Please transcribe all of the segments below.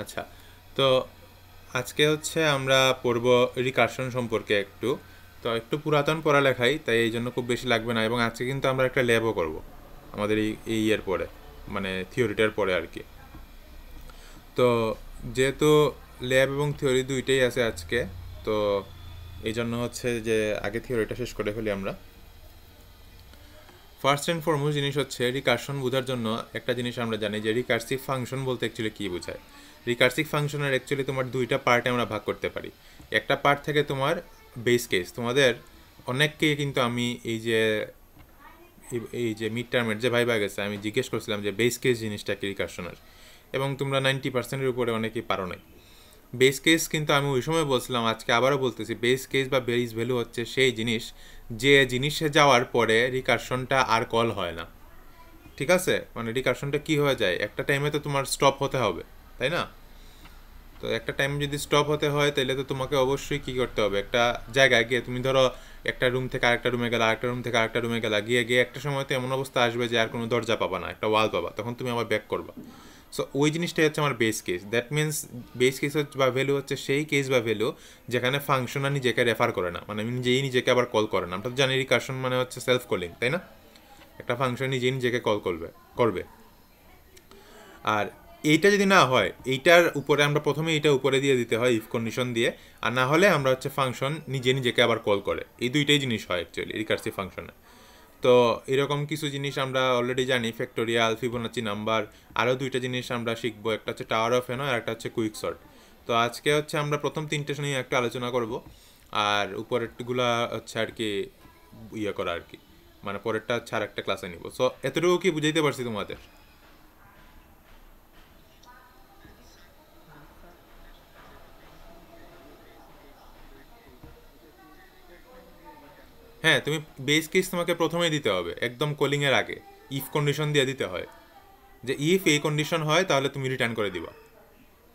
আচ্ছা, তো আজকে হচ্ছে আমরা পড়ব রিকার্শন সম্পর্কে একটু। তো একটু পুরাতন পড়ালেখাই, তাই এই জন্য খুব বেশি লাগবে না। এবং আজকে কিন্তু আমরা একটা ল্যাবও করব আমাদের এই ইয়ের পরে, মানে থিওরিটার পরে আর কি। তো যেহেতু ল্যাব এবং থিওরি দুইটাই আছে আজকে, তো এই জন্য হচ্ছে যে আগে থিওরিটা শেষ করে ফেলি আমরা। ফার্স্ট অ্যান্ড ফরমোস্ট জিনিস হচ্ছে রিকার্শন বোঝার জন্য একটা জিনিস আমরা জানি যে রিকার্সিভ ফাংশন বলতে অ্যাকচুয়ালি কী বোঝায়। রিকার্সিভ ফাংশনের অ্যাকচুয়ালি তোমার দুইটা পার্টে আমরা ভাগ করতে পারি। একটা পার্ট থেকে তোমার বেস কেস, তোমাদের অনেককে কিন্তু আমি এই যে মিড টার্মের যে ভাইবা গেছে আমি জিজ্ঞেস করছিলাম যে বেস কেস জিনিসটা কি রিকার্শনের, এবং তোমরা 90%-এর উপরে অনেকেই পারো নাই। বেস কেস কিন্তু আমি ওই সময় বলছিলাম, আজকে আবারও বলতেছি, বেস কেস বা বেস ভ্যালু হচ্ছে সেই জিনিস যে জিনিসে যাওয়ার পরে রিকার্শনটা আর কল হয় না। ঠিক আছে, মানে রিকার্শনটা কি হয়ে যায়, একটা টাইমে তো তোমার স্টপ হতে হবে, তাই না? তো একটা টাইম যদি স্টপ হতে হয় তাহলে তো তোমাকে অবশ্যই কী করতে হবে, একটা জায়গায় গিয়ে তুমি ধরো একটা রুম থেকে আরেকটা রুমে গেলা, আরেকটা রুম থেকে আরেকটা রুমে গেলা, গিয়ে গিয়ে একটা সময় তো এমন অবস্থা আসবে যে আর কোনো দরজা পাবা না, একটা ওয়াল পাবা, তখন তুমি আবার ব্যাক করবা। সো ওই জিনিসটাই হচ্ছে আমার base case. That means base case হচ্ছে বা ভ্যালু হচ্ছে সেই কেস বা ভ্যালু যেখানে ফাংশন আর নিজেকে রেফার করে না, মানে নিজেই নিজেকে আবার কল করে না। আমরা তো জানি রিকার্শন মানে হচ্ছে সেলফ কলিং, তাই না? একটা ফাংশন নিজেই নিজেকে কল করবে। আর এইটা যদি না হয়, এইটার উপরে আমরা প্রথমে এইটা উপরে দিয়ে দিতে হয় ইফ কন্ডিশন দিয়ে। আর না হলে আমরা হচ্ছে ফাংশন নিজে নিজেকে আবার কল করে, এই দুইটাই জিনিস হয় অ্যাকচুয়ালি রিকার্সিভ ফাংশনে। তো এরকম কিছু জিনিস আমরা অলরেডি জানি, ফ্যাক্টোরিয়াল, ফিবোনাচি নাম্বার। আরও দুইটা জিনিস আমরা শিখবো, একটা হচ্ছে টাওয়ার অফ এনো আর একটা হচ্ছে কুইক সর্ট। তো আজকে হচ্ছে আমরা প্রথম তিনটে নিয়ে একটু আলোচনা করব, আর উপরেরগুলা হচ্ছে আর কি ইয়ে করা আর কি, মানে পরেরটা হচ্ছে আর একটা ক্লাসে নিব। সো এতটুকু কি বুঝাইতে পারছি তোমাদের? হ্যাঁ, তুমি বেস কেস তোমাকে প্রথমেই দিতে হবে একদম কলিংয়ের আগে, ইফ কন্ডিশন দিয়ে দিতে হয় যে ইফ এই কন্ডিশন হয় তাহলে তুমি রিটার্ন করে দিবা।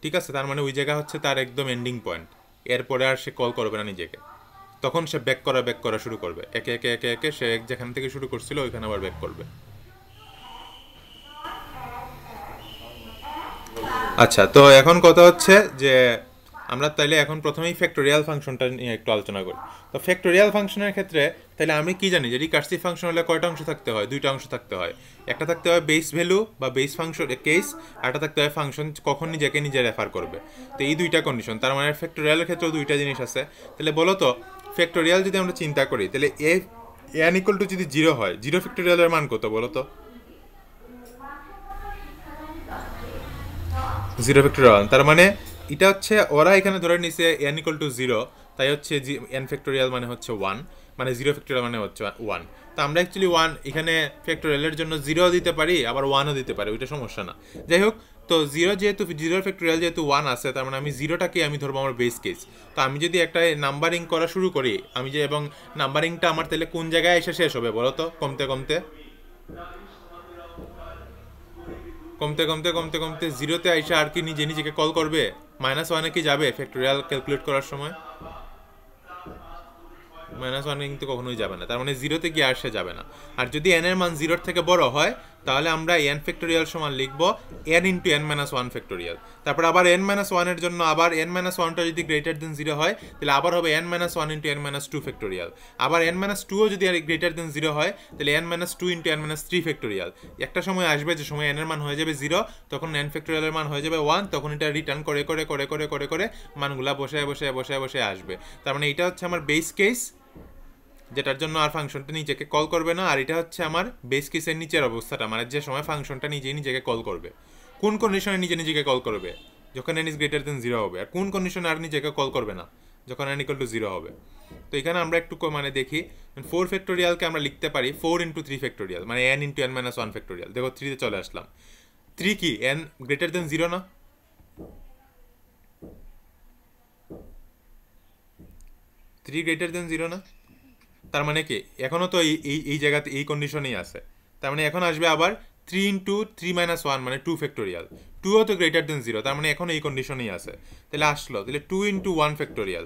ঠিক আছে, তার মানে ওই জায়গা হচ্ছে তার একদম এন্ডিং পয়েন্ট। এরপরে আর সে কল করবে না নিজেকে, তখন সে ব্যাক করা শুরু করবে, একে একে একে একে সে যেখান থেকে শুরু করছিল ওইখানে আবার ব্যাক করবে। আচ্ছা, তো এখন কথা হচ্ছে যে আমরা তাইলে এখন প্রথমেই ফ্যাক্টোরিয়াল ফাংশনটা নিয়ে একটু আলোচনা করি। তো ফ্যাক্টোরিয়াল ফাংশনের ক্ষেত্রে তাহলে আমি কি জানি যে রিকার্সিভ ফাংশন হলে কয়টা অংশ থাকতে হয়? দুইটা অংশ থাকতে হয়। একটা থাকতে হয় বেস ভ্যালু বা বেস ফাংশন কেস, আর একটা থাকতে হয় ফাংশন কখন নিজেকে নিজে রেফার করবে। তো এই দুইটা কন্ডিশন, তার মানে ফ্যাক্টোরিয়ালের ক্ষেত্রেও দুইটা জিনিস আছে। তাহলে বলো তো, ফ্যাক্টোরিয়াল যদি আমরা চিন্তা করি তাহলে এন ইকুয়াল টু যদি জিরো হয়, জিরো ফ্যাক্টোরিয়ালের মান কত বলো তো? Zero factorial. তার মানে এটা হচ্ছে ওরা এখানে ধরে নিছে এন ইকুয়াল টু জিরো, তাই হচ্ছে এন ফ্যাক্টোরিয়াল মানে হচ্ছে ওয়ান, মানে জিরো ফ্যাক্টোরিয়াল মানে হচ্ছে ওয়ান। তো আমরা অ্যাকচুয়ালি ওয়ান এখানে ফ্যাক্টোরিয়ালের জন্য জিরো দিতে পারি, আবার ওয়ানও দিতে পারি, ওইটা সমস্যা না। যাই হোক, তো জিরো যেহেতু জিরো ফ্যাক্টোরিয়াল যেহেতু ওয়ান আছে, তার মানে আমি জিরোটাকে আমি ধরবো আমার বেস কেস। তো আমি যদি একটা নাম্বারিং করা শুরু করি, আমি যে এবং নাম্বারিংটা আমার তাহলে কোন জায়গায় এসে শেষ হবে বলো তো, কমতে কমতে কমতে কমতে কমতে কমতে জিরোতে আইসা আর কি নিজে নিজেকে কল করবে? মাইনাস ওয়ানে কি যাবে ফ্যাক্টোরিয়াল ক্যালকুলেট করার সময়? মাইনাস ওয়ানে কিন্তু কখনোই যাবে না, তার মানে জিরোতে গিয়ে আর সে যাবে না। আর যদি এন এর মান জিরোর থেকে বড় হয়, তাহলে আমরা এন ফ্যাক্টোরিয়াল সমান লিখব N into n minus one factorial. তারপর আবার এন মাইনাস ওয়ানের জন্য আবার এন মাইনাস ওয়ানটা যদি গ্রেটার দেন জিরো হয়, তাহলে আবার হবে n minus one into n minus two factorial. আবার এন মাইনাস টুও যদি আর গ্রেটার দেন জিরো হয়, তাহলে n minus two into n minus three factorial. একটা সময় আসবে যে সময় এন এর মান হয়ে যাবে জিরো, তখন এন ফ্যাক্টোরিয়ালের মান হয়ে যাবে ওয়ান, তখন এটা রিটার্ন করে করে করে করে করে করে মানগুলা বসে বসে বসে বসে আসবে। তার মানে এটা হচ্ছে আমার বেস কেস, যেটার জন্য আর ফাংশনটা নিজেকে কল করবে না। আর এটা হচ্ছে আমার বেস কেসের নিচের অবস্থাটা, মানে যে সময় ফাংশনটা নিজেই নিজেকে কল করবে। কোন কন্ডিশনে নিজে নিজেকে কল করবে? যখন N is greater than zero হবে। আর কোন কন্ডিশনে আর নিজেকে কল করবে না? যখন এন ইকুয়াল টু জিরো হবে। তো এখানে আমরা একটু মানে দেখি, ফোর ফ্যাক্টোরিয়ালকে আমরা লিখতে পারি ফোর ইন্টু থ্রি ফ্যাক্টোরিয়াল, মানে N into n minus one factorial. দেখো থ্রিতে চলে আসলাম। থ্রি কি এন গ্রেটার দেন জিরো না? থ্রি গ্রেটার দেন জিরো না? তার মানে কি এখনও তো এই এই এই জায়গাতে এই কন্ডিশনেই আছে। তার মানে এখন আসবে আবার three into three minus one, মানে টু ফ্যাক্টোরিয়াল। টুও তো গ্রেটার দেন জিরো, তার মানে এখন এই কন্ডিশনেই আছে। তাহলে আসলো, তাহলে two into one factorial,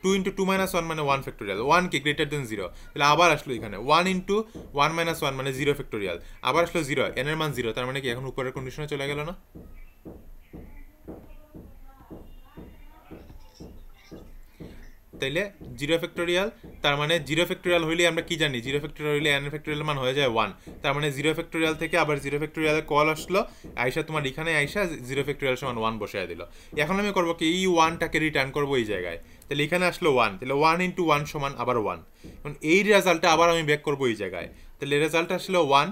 two into two minus one মানে ওয়ান ফ্যাক্টোরিয়াল। ওয়ান কি গ্রেটার দেন জিরো, তাহলে আবার আসলো এখানে one into one minus one মানে জিরো ফ্যাক্টোরিয়াল। আবার আসলো জিরো, এন এর মান জিরো, তার মানে কি এখন উপরের কন্ডিশনে চলে গেল না? তাইলে জিরো ফ্যাক্টোরিয়াল, তার মানে জিরো ফ্যাক্টোরিয়াল হইলে আমরা কি জানি, জিরো ফ্যাক্টোরিয়াল হইলে এন ফ্যাক্টোরিয়াল মান হয়ে যায় 1, তার মানে জিরো ফ্যাক্টোরিয়াল থেকে আবার জিরো ফ্যাক্টোরিয়ালে কল আসলো, আইসা তোমার এখানে আইসা জিরো ফ্যাক্টোরিয়াল সমান 1 বসায় দিল। এখন আমি করবো কি, এই 1টাকে রিটার্ন করবো এই জায়গায়, তাহলে এখানে আসলো 1, তাহলে 1 ইন্টু 1 সমান আবার 1। এখন এই রেজাল্টটা আবার আমি ব্যাক করবো এই জায়গায়, তাহলে রেজাল্ট আসলো 1,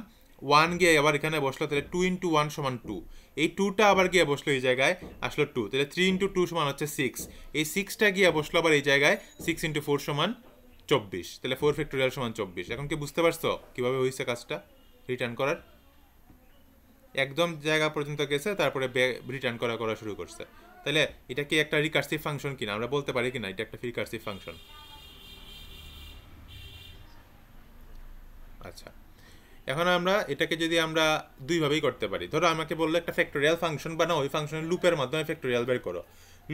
1 গিয়ে আবার এখানে বসলো, তাহলে 2 ইন্টু 1 সমান 2, এই 2টা আবার গিয়ে বসলো এই জায়গায়, আসলো 2, তাহলে 3 ইন্টু 2 সমান হচ্ছে 6, এই 6টা গিয়ে বসলো আবার এই জায়গায়, 6 ইন্টু 4 সমান 24, তাহলে 4 ফ্যাক্টোরিয়াল সমান 24। এখন কি বুঝতে পারছো কীভাবে হয়েছে কাজটা রিটার্ন করার? একদম জায়গা পর্যন্ত গেছে, তারপরে রিটার্ন করা শুরু করছে। তাহলে এটা কি একটা রিকার্সিভ ফাংশন কিনা আমরা বলতে পারি কিনা এটা একটা রিকার্সিভ ফাংশন? আচ্ছা, এখন আমরা এটাকে যদি আমরা দুইভাবেই করতে পারি, ধরো আমাকে বললো একটা ফ্যাক্টোরিয়াল ফাংশন বানাও, ওই ফাংশনের লুপের মাধ্যমে ফ্যাক্টোরিয়াল বের করো।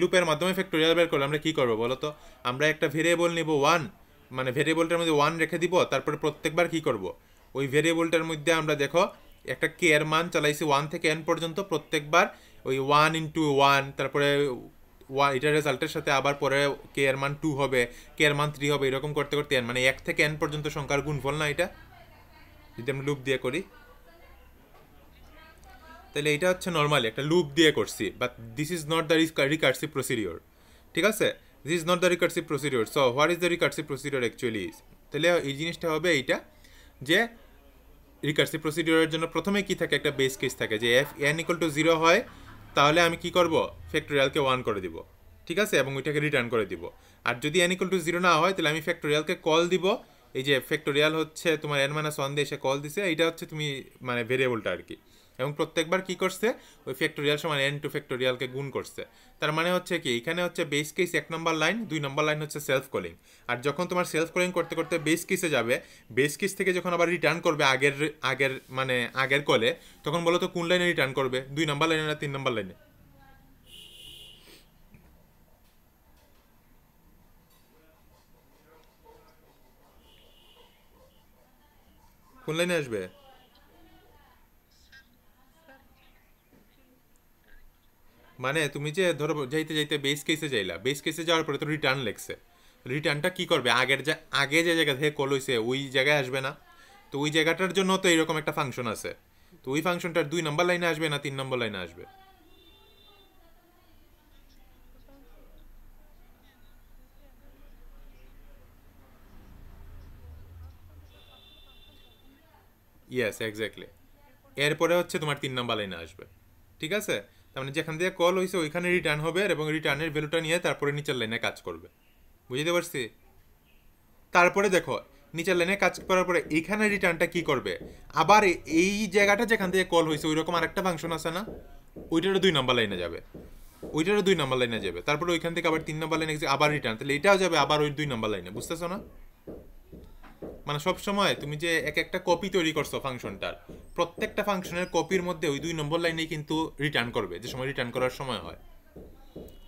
লুপের মাধ্যমে ফ্যাক্টোরিয়াল বের করলে আমরা কী করবো বলো তো? আমরা একটা ভেরিয়েবল নিব 1, মানে ভেরিয়েবলটার মধ্যে 1 রেখে দিব, তারপরে প্রত্যেকবার কী করব, ওই ভেরিয়েবলটার মধ্যে আমরা দেখো একটা কে এর মান চালাইছি 1 থেকে n পর্যন্ত, প্রত্যেকবার ওই 1 ইন্টু 1, তারপরে এটার রেজাল্টের সাথে আবার পরে কে এর মান 2 হবে, কে এর মান 3 হবে, এরকম করতে করতে n, মানে 1 থেকে n পর্যন্ত সংখ্যার গুণফল না এটা, যদি আমরা লুপ দিয়ে করি। তাহলে এটা হচ্ছে নর্মালি একটা লুপ দিয়ে করছি, but this is not the recursive procedure, ঠিক আছে? This is not the recursive procedure. So what is the recursive procedure actually is? তাহলে এই জিনিসটা হবে এইটা, যে রিকার্সিভ প্রসিডিওরের জন্য প্রথমে কি থাকে, একটা বেস কেস থাকে, যে এফ এন ইকুয়াল টু 0 হয় তাহলে আমি কি করব, ফ্যাক্টোরিয়ালকে 1 করে দিব, ঠিক আছে, এবং ওইটাকে রিটার্ন করে দিব। আর যদি এন ইকুয়াল টু 0 না হয় তাহলে আমি ফ্যাক্টোরিয়ালকে কল দিব, এই যে ফ্যাক্টোরিয়াল হচ্ছে তোমার n-1 দিয়ে এসে কল দিছে, এইটা হচ্ছে তুমি মানে ভেরিয়েবলটা আর কি, এবং প্রত্যেকবার কি করছে, ওই ফ্যাক্টোরিয়াল সমান n টু ফ্যাক্টোরিয়ালকে গুণ করছে। তার মানে হচ্ছে কি, এখানে হচ্ছে বেস কেস 1 নম্বর লাইন, 2 নম্বর লাইন হচ্ছে সেলফ কলিং। আর যখন তোমার সেলফ কলিং করতে করতে বেস কেসে যাবে, বেস কেস থেকে যখন আবার রিটার্ন করবে আগের আগের মানে আগের কলে, তখন বলো তো কোন লাইনে রিটার্ন করবে, 2 নম্বর লাইনে না 3 নম্বর লাইনে? কোন লাইনে আসবে? মানে তুমি যে ধরো যাইতে যাইতে বেস কেসে যাইলা, বেস কেসে যাওয়ার পরে তো রিটার্ন লেখছে, রিটার্নটা কি করবে, আগে যে জায়গা থেকে কল হয়েছে ওই জায়গায় আসবে না? তো ওই জায়গাটার জন্য তো এরকম একটা ফাংশন আছে, তো ওই ফাংশনটার 2 নম্বর লাইনে আসবে না 3 নম্বর লাইনে আসবে? Yes, exactly. এরপরে হচ্ছে তোমার 3 নম্বর লাইনে আসবে, ঠিক আছে? তার মানে যেখান থেকে কল হয়েছে ওইখানে রিটার্ন হবে, এবং রিটার্নের ভ্যালুটা নিয়ে তারপরে নিচের লাইনে কাজ করবে। বুঝতে পারছি? তারপরে দেখো নিচের লাইনে কাজ করার পরে এইখানে রিটার্নটা কি করবে, আবার এই জায়গাটা যেখান থেকে কল হয়েছে ওই রকম আরেকটা ফাংশন আছে না, ওইটারও 2 নম্বর লাইনে যাবে, ওইটারও 2 নম্বর লাইনে যাবে, তারপরে ওইখান থেকে আবার 3 নম্বর লাইনে আবার রিটার্ন, তাহলে এটাও যাবে আবার ওই 2 নম্বর লাইনে। বুঝতেছো না? মানে সব সময় তুমি যে এক একটা কপি তৈরি করছো ফাংশনটার, প্রত্যেকটা ফাংশনের কপির মধ্যে ওই 2 নম্বর লাইনেই কিন্তু রিটার্ন করবে, যে সময় রিটার্ন করার সময় হয়।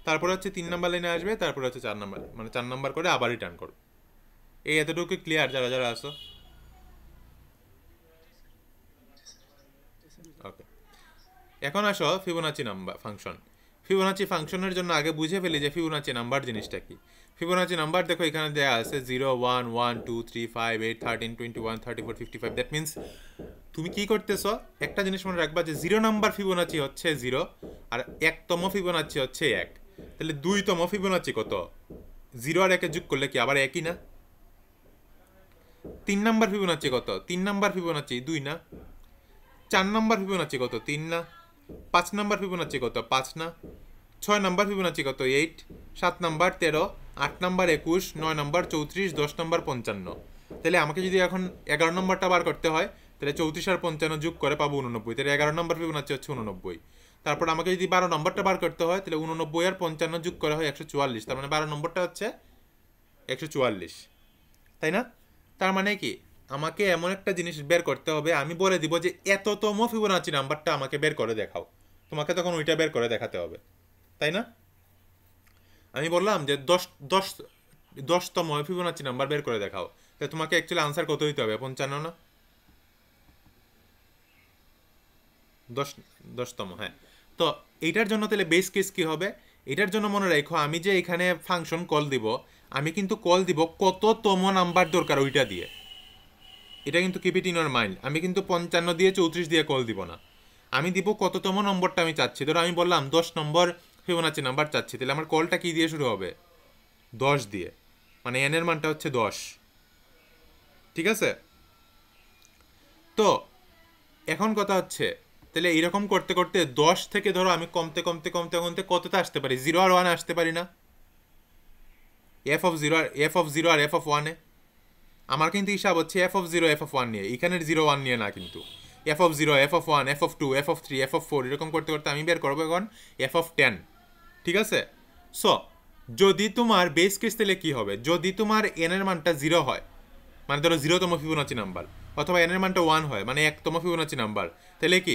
তারপরে হচ্ছে 3 নম্বর লাইনে আসবে, তারপরে হচ্ছে 4 নম্বর, মানে 4 নম্বর করে আবার রিটার্ন করবে। এই এতটুকু ক্লিয়ার যারা যারা আসো? ওকে, এখন আসো ফিবোনাচি নাম্বার ফাংশন। ফিবোনাচি ফাংশনের জন্য আগে বুঝে ফেলি যে ফিবোনাচি নাম্বার জিনিসটা কি। ফিবোনাচি নাম্বার দেখো এখানে দেওয়া আছে 0, 1, 1, 2, 3, 5, 8, 13, 21, 34, 55। দ্যাট মিনস তুমি কি করতেছো, একটা জিনিস মনে রাখবা যে 0 নাম্বার ফিবোনাচি হচ্ছে 0, আর 1তম ফিবোনাচি হচ্ছে 1। তাহলে 2তম ফিবোনাচি কত? 0 আর 1 যোগ করলে কি আবার একই না? 3 নাম্বার ফিবোনাচি কত? 3 নাম্বার ফিবোনাচি 2 না? 4 নাম্বার ফিবোনাচি কত? 3 না? 5 নাম্বার ফিবোনাচি কত? 5 না? 6 নাম্বার ফিবোনাচি কত? 8। 7 নাম্বার 13, 8 নাম্বার 21, 9 নাম্বার 34, 10 নাম্বার 55। তাহলে আমাকে যদি এখন 11 নম্বরটা বার করতে হয়, তাহলে 34 আর 55 যোগ করে পাবো 89, তাহলে 11 নম্বর ফিবোনাচি হচ্ছে 89। তারপর আমাকে যদি 12 নম্বরটা বার করতে হয়, তাহলে 89 আর 55 যোগ করা হয় 144, তার মানে 12 নম্বরটা হচ্ছে 144, তাই না? তার মানে কি, আমাকে এমন একটা জিনিস বের করতে হবে, আমি বলে দিব যে এততম ফিবোনাচি নাম্বারটা আমাকে বের করে দেখাও, তোমাকে তখন ওইটা বের করে দেখাতে হবে, তাই না? আমি বললাম যে 10তম ফিবোনাচি নাম্বার বের করে দেখাও, তাহলে তোমাকে অ্যাকচুয়ালি আনসার কত দিতে হবে? 55 না? 10, 10তম, হ্যাঁ। তো এইটার জন্য তাহলে বেস কেস কি হবে? এটার জন্য মনে রাখো, আমি যে এখানে ফাংশন কল দিব, আমি কিন্তু কল দিব কততম নাম্বার দরকার ওইটা দিয়ে। এটা কিন্তু keep it in your mind. আমি কিন্তু 55 দিয়ে 34 দিয়ে কল দিব না, আমি দিব কততম নম্বরটা আমি চাচ্ছি। ধরো আমি বললাম 10 নম্বর ফিবোনাচি নাম্বার চাচ্ছি, তাহলে আমার কলটা কি দিয়ে শুরু হবে? 10 দিয়ে, মানে এন এর মানটা হচ্ছে 10। ঠিক আছে? তো এখন কথা হচ্ছে, তাহলে এরকম করতে করতে 10 থেকে ধরো আমি কমতে কমতে কমতে কমতে কততে আসতে পারি? 0 আর 1 আসতে পারি না? এফ অফ জিরো আর এফ অফ ওয়ানে আমার কিন্তু হিসাব হচ্ছে f(0) f(1) নিয়ে, এখানের 0 1 নিয়ে না কিন্তু। f(0) f(1) f(2) f(3) f(4) এরকম করতে করতে আমি বের করবো এখন f(10). ঠিক আছে? সো যদি তোমার বেস কেস, তাহলে কি হবে? যদি তোমার n এর মানটা 0 হয়, মানে ধরো 0তম ফিবোনাচি নাম্বার, অথবা n এর মানটা 1 হয়, মানে 1তম ফিবোনাচি নাম্বার, তাহলে কি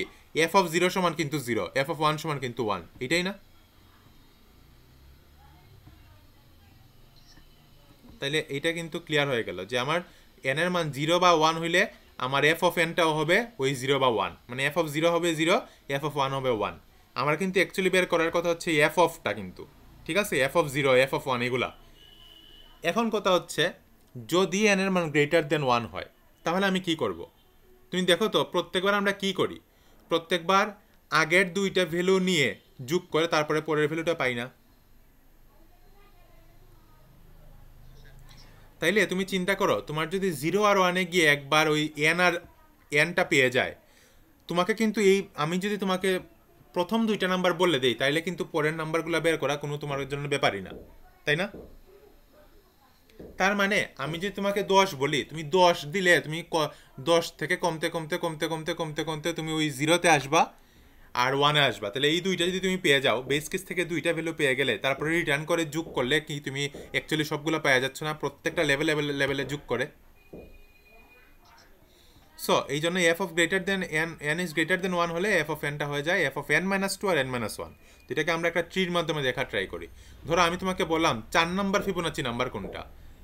f(0) সমান কিন্তু 0, f(1) সমান কিন্তু 1, এটাই না? তাইলে এটা কিন্তু ক্লিয়ার হয়ে গেল যে আমার n এর মান 0 বা 1 হইলে আমার f অফ nটাও হবে ওই 0 বা 1, মানে f(0) হবে 0, f(1) হবে 1। আমার কিন্তু অ্যাকচুয়ালি বের করার কথা হচ্ছে f অফটা কিন্তু, ঠিক আছে, f(0) f(1) এগুলা। এখন কথা হচ্ছে, যদি n এর মান গ্রেটার দেন 1 হয়, তাহলে আমি কি করব? তুমি দেখো তো, প্রত্যেকবার আমরা কি করি? প্রত্যেকবার আগের দুইটা ভ্যালু নিয়ে যোগ করে তারপরে পরের ভ্যালুটা পাই না? তাইলে তুমি চিন্তা করো, তোমার যদি 0 আর 1-এ গিয়ে একবার ওই এন আর এনটা পেয়ে যায়, তোমাকে কিন্তু এই, আমি যদি তোমাকে প্রথম দুইটা নাম্বার বললে দেই, তাইলে কিন্তু পরের নাম্বারগুলো বের করা কোনো তোমার জন্য ব্যাপারই না, তাই না? তার মানে আমি যদি তোমাকে 10 বলি, তুমি 10 দিলে তুমি 10 থেকে কমতে কমতে কমতে কমতে কমতে কমতে তুমি ওই 0-তে আসবা আর 1-এ আসবা। তাহলে এই দুইটা যদি তুমি পেয়ে যাও, বেস কেস থেকে দুইটা ভ্যালু পেয়ে গেলে, তারপরে রিটার্ন করে যোগ করলে কি তুমি অ্যাকচুয়ালি সবগুলো পেয়ে যাচ্ছ না, প্রত্যেকটা লেভেলে যোগ করে? সো এই জন্য F of greater than n is greater than 1 হলে এফ অফ এনটা হয়ে যায় F of n-2 R n-1। তো এটাকে আমরা একটা ট্রির মাধ্যমে দেখা ট্রাই করি। ধরো আমি তোমাকে বললাম 4 নাম্বার ফিবোনাচি নাম্বার কোনটা?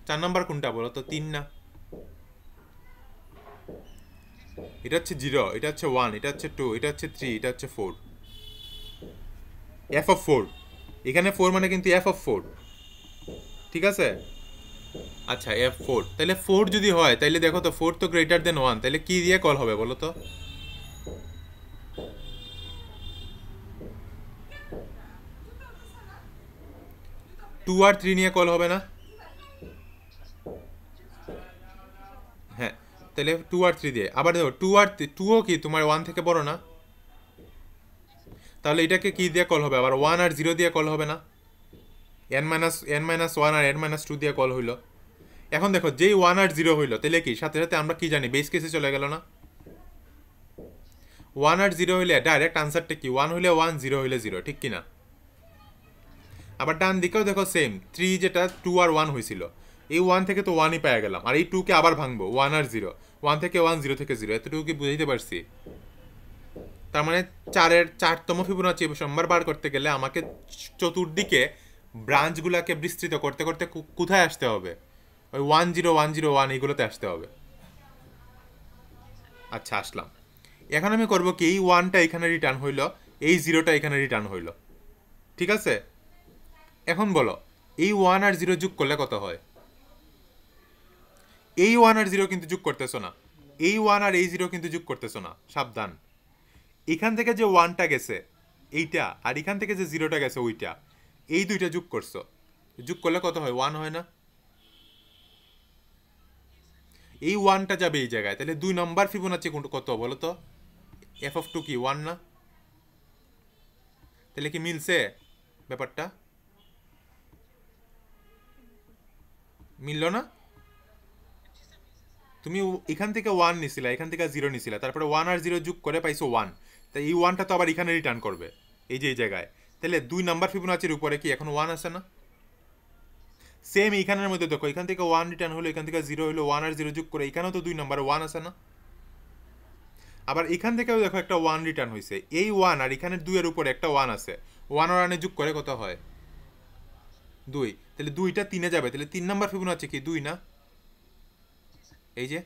4 নাম্বার কোনটা বলো তো? 3 না? এটা হচ্ছে 0, এটা হচ্ছে 1, এটা হচ্ছে 2, এটা হচ্ছে 3, এটা হচ্ছে 4। এফ অফ 4, এখানে 4 মানে কিন্তু এফ অফ 4। ঠিক আছে? আচ্ছা f4, তাহলে 4 যদি হয়, তাহলে দেখো তো 4 তো গ্রেটার দেন 1, তাহলে কি দিয়ে কল হবে বলো তো? 2 আর 3 নিয়ে কল হবে না? হ্যাঁ, তাহলে 2 আর 3 দিয়ে। আবার দেখো 2ও কি তোমার 1 থেকে বড় না? তাহলে এটাকে কি দিয়ে কল হবে? আবার 1 আর 0 দিয়ে কল হবে না? n-1 আর n-2 দিয়ে কল হইলো। এখন দেখো, যেই 1 আর 0 হইলো, তাহলে কি সাথে সাথে আমরা কি জানি? বেস কেসে চলে গেল না? 1 আর 0 হইলে ডাইরেক্ট আনসারটা কি? 1 হইলে 1, 0 হইলে 0, ঠিক কি না? আবার ডান দিকেও দেখো সেম, 3 যেটা 2 আর 1 হয়েছিল, এই 1 থেকে তো 1ই পেয়ে গেলাম, আর এই 2কে আবার ভাঙবো 1 আর 0, 1 থেকে 1, 0 থেকে 0, এতটুকু কি বুঝাইতে পারছি? তার মানে 4তম ফিবোনাচি সম্বার বার করতে গেলে আমাকে চতুর্দিকে ব্রাঞ্চগুলোকে বিস্তৃত করতে করতে কোথায় আসতে হবে? ওই 1 0 1 0 1 এইগুলোতে আসতে হবে। আচ্ছা, আসলাম। এখন আমি করব কি, এই 1টা এখানে রিটার্ন হইল, এই 0টা এখানে রিটার্ন হইল, ঠিক আছে? এখন বলো, এই 1 আর 0 যোগ করলে কত হয়? এই 1 আর 0 কিন্তু যোগ করতেছো না, এই 1 আর এই 0 কিন্তু যোগ করতেছো না, সাবধান। এখান থেকে যে 1টা গেছে এইটা, আর এখান থেকে যে 0টা গেছে ওইটা, এই দুইটা যোগ করছো, যোগ করলে কত হয়? 1 হয় না? এই 1টা যাবে এই জায়গায়, তাহলে 2 নাম্বার ফিবোনাচি কত বলো তো? f(2) কি 1 না? তাহলে কি মিলছে ব্যাপারটা? মিললো না? তুমি এখান থেকে 1 নিছিলা, এখান থেকে 0 নিছিলা, তারপরে 1 আর 0 যোগ করে পাইছো 1, তাই এই 1টা তো আবার এখানে রিটার্ন করবে, এই যে এই জায়গায়। তাহলে 2 নাম্বার ফিবোনাচির উপরে কি এখন 1 আছে না? সেম এইখানের মধ্যে দেখো, এখান থেকে 1 রিটার্ন হলো, এখান থেকে 0 হলো, 1 আর 0 যোগ করে এখানেও তো 2 নাম্বার 1 আছে না? আবার এখান থেকেও দেখো একটা 1 রিটার্ন হয়েছে, এই 1 আর এখানের 2 এর উপরে একটা 1 আছে, 1 আর 1 যোগ করে কত হয়? 2। তাহলে 2টা 3-এ যাবে, তাহলে 3 নাম্বার ফিবোনাচি কি 2 না? এই যে,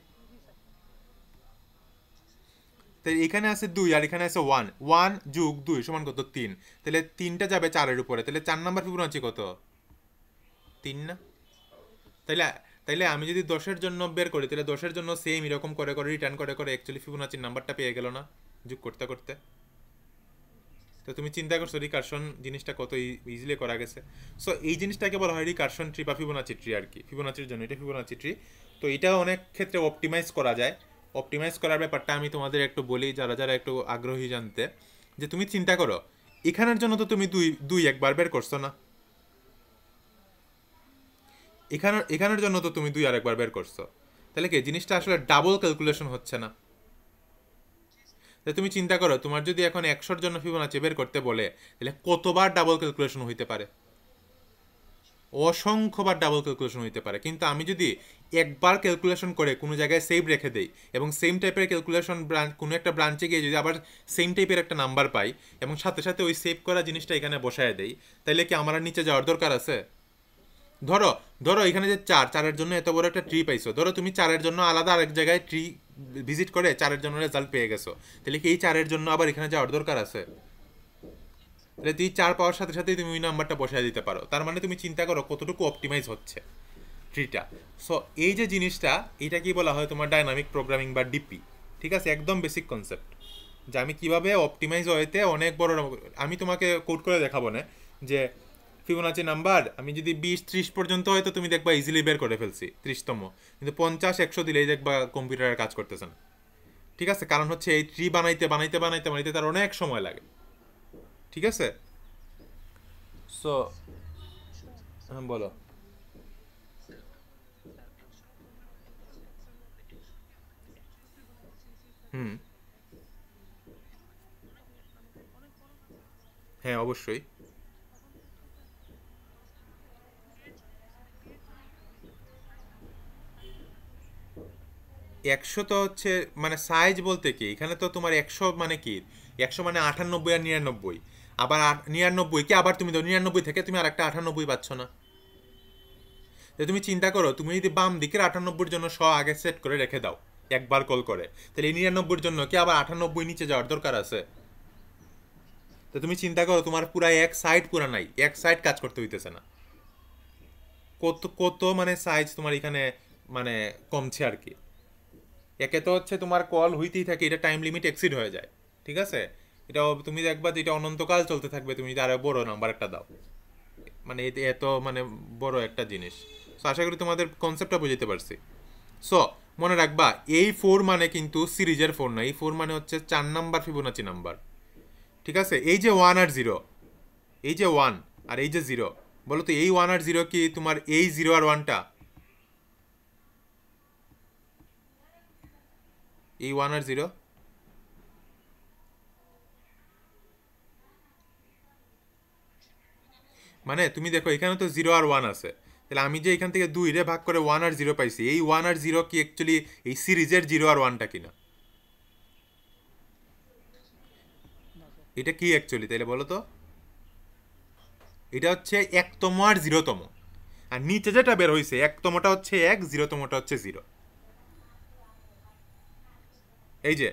তাই এখানে আছে 2 আর এখানে আছে 1, 1 যোগ 2 সমান কত? 3। তাহলে 3টা যাবে 4-এর উপরে, তাহলে 4 নাম্বার ফিবোনাচি কত? 3 না? তাইলে তাইলে আমি যদি 10-এর জন্য বের করি তাহলে 10-এর জন্য সেম এরকম করে করে রিটার্ন করে করে অ্যাকচুয়ালি ফিবোনাচির নাম্বারটা পেয়ে গেল না যোগ করতে করতে। তো তুমি চিন্তা করছো রিকারশন জিনিসটা কত ইজিলি করা গেছে। সো এই জিনিসটাকে বলা হয় রিকারশন ট্রি বা ফিবোনাচি ট্রি আর কি, ফিবোনাচির জন্য এটা ফিবোনাচি ট্রি। তো এটা অনেক ক্ষেত্রে অপটিমাইজ করা যায়। অপটিমাইজ করার ব্যাপারটা আমি তোমাদের একটু বলি যারা যারা একটু আগ্রহী জানতে, যে তুমি চিন্তা করো এখানের জন্য তো তুমি দুই দুই একবার বের করছো না, এখানের জন্য তো তুমি দুই আরেকবার বের করছো, তাহলে কি জিনিসটা আসলে ডাবল ক্যালকুলেশন হচ্ছে না? তাহলে তুমি চিন্তা করো তোমার যদি এখন 100-র জন্য ফিবোনাচি বের করতে বলে তাহলে কতবার ডাবল ক্যালকুলেশন হইতে পারে? অসংখ্যবার ডাবল ক্যালকুলেশন হইতে পারে। কিন্তু আমি যদি একবার ক্যালকুলেশন করে কোনো জায়গায় সেভ রেখে দেই এবং সেম টাইপের ক্যালকুলেশন ব্রাঞ্চ কোনো একটা ব্রাঞ্চে গিয়ে যদি আবার সেম টাইপের একটা নাম্বার পাই এবং সাথে সাথে ওই সেভ করা জিনিসটা এখানে বসায় দেই, তাইলে কি আমার আর নিচে যাওয়ার দরকার আছে? ধরো ধরো এখানে যে চারের জন্য এত বড় একটা ট্রি পাইছো, ধরো তুমি চারের জন্য আলাদা আরেক জায়গায় ট্রি ভিজিট করে চারের জন্য রেজাল্ট পেয়ে গেছো, তাহলে কি এই চারের জন্য আবার এখানে যাওয়ার দরকার আছে? তাহলে তুই 4 পাওয়ার সাথে সাথেই তুমি ওই নাম্বারটা বসায় দিতে পারো। তার মানে তুমি চিন্তা করো কতটুকু অপটিমাইজ হচ্ছে ট্রিটা। সো এই যে জিনিসটা, এটা কি বলা হয় তোমার ডাইনামিক প্রোগ্রামিং বা ডিপি। ঠিক আছে, একদম বেসিক কনসেপ্ট যে আমি কিভাবে অপটিমাইজ হইতে অনেক বড়, আমি তোমাকে কোড করে দেখাবো না যে ফিবোনাচি নাম্বার আমি যদি 20-30 পর্যন্ত হয়তো তুমি দেখবা ইজিলি বের করে ফেলছি 30তম, কিন্তু 50-100 দিলেই দেখবা কম্পিউটারের কাজ করতেছে না। ঠিক আছে, কারণ হচ্ছে এই ট্রি বানাইতে বানাইতে বানাইতে বানাইতে তার অনেক সময় লাগে। ঠিক আছে, সো হ্যাঁ বলো। হুম, হ্যাঁ অবশ্যই। 100 তো হচ্ছে মানে সাইজ বলতে কি এখানে তো তোমার 100 মানে কি, 100 মানে 98 আর 99, আবার 99 কে আবার তুমি 99 থেকে তুমি আর একটা 98 পাচ্ছ না। তো তুমি চিন্তা করো তুমি যদি বাম দিকের 98-র জন্য আগে সেট করে রেখে দাও একবার কল করে, তাহলে এই 99-র জন্য কি আবার 98 নিচে যাওয়ার দরকার আছে? তো তুমি চিন্তা করো তোমার পুরা এক সাইড পুরা নাই, এক সাইড কাজ করতে হইতেছে না। কত কত মানে সাইজ তোমার এখানে মানে কমছে আর কি। একে তো হচ্ছে তোমার কল হইতেই থাকে, এটা টাইম লিমিট এক্সিড হয়ে যায়। ঠিক আছে, এটা তুমি দেখবা যে এটা অনন্তকাল চলতে থাকবে, তুমি যদি আরো বড় নাম্বার একটা দাও, মানে এটা এত মানে বড় একটা জিনিস। সো আশা করি তোমাদের কনসেপ্টটা বুঝতে পারছি। সো মনে রাখবা এই 4 মানে কিন্তু সিরিজের 4 না, এই 4 মানে হচ্ছে 4 নাম্বার ফিবোনাচি নাম্বার। ঠিক আছে, এই যে 1 আর 0, এই যে 1 আর এই যে 0, বলো তো এই 1 আর 0 কি তোমার এই 0 আর 1টা? এই 1 আর 0, মানে তুমি দেখো এখানে তো 0 আর 1 আছে, তাহলে আমি যে এখান থেকে 2 ভাগ করে 1 আর 0 পাইছি, এই 1 আর 0 কি অ্যাকচুয়ালি এই সিরিজের 0 আর 1টা কিনা? এটা কি অ্যাকচুয়ালি তাইলে বলো তো? এটা হচ্ছে 1তম আর 0তম, আর নিচে যেটা বের হয়েছে 1তমটা হচ্ছে 1, 0তমটা হচ্ছে 0। এই যে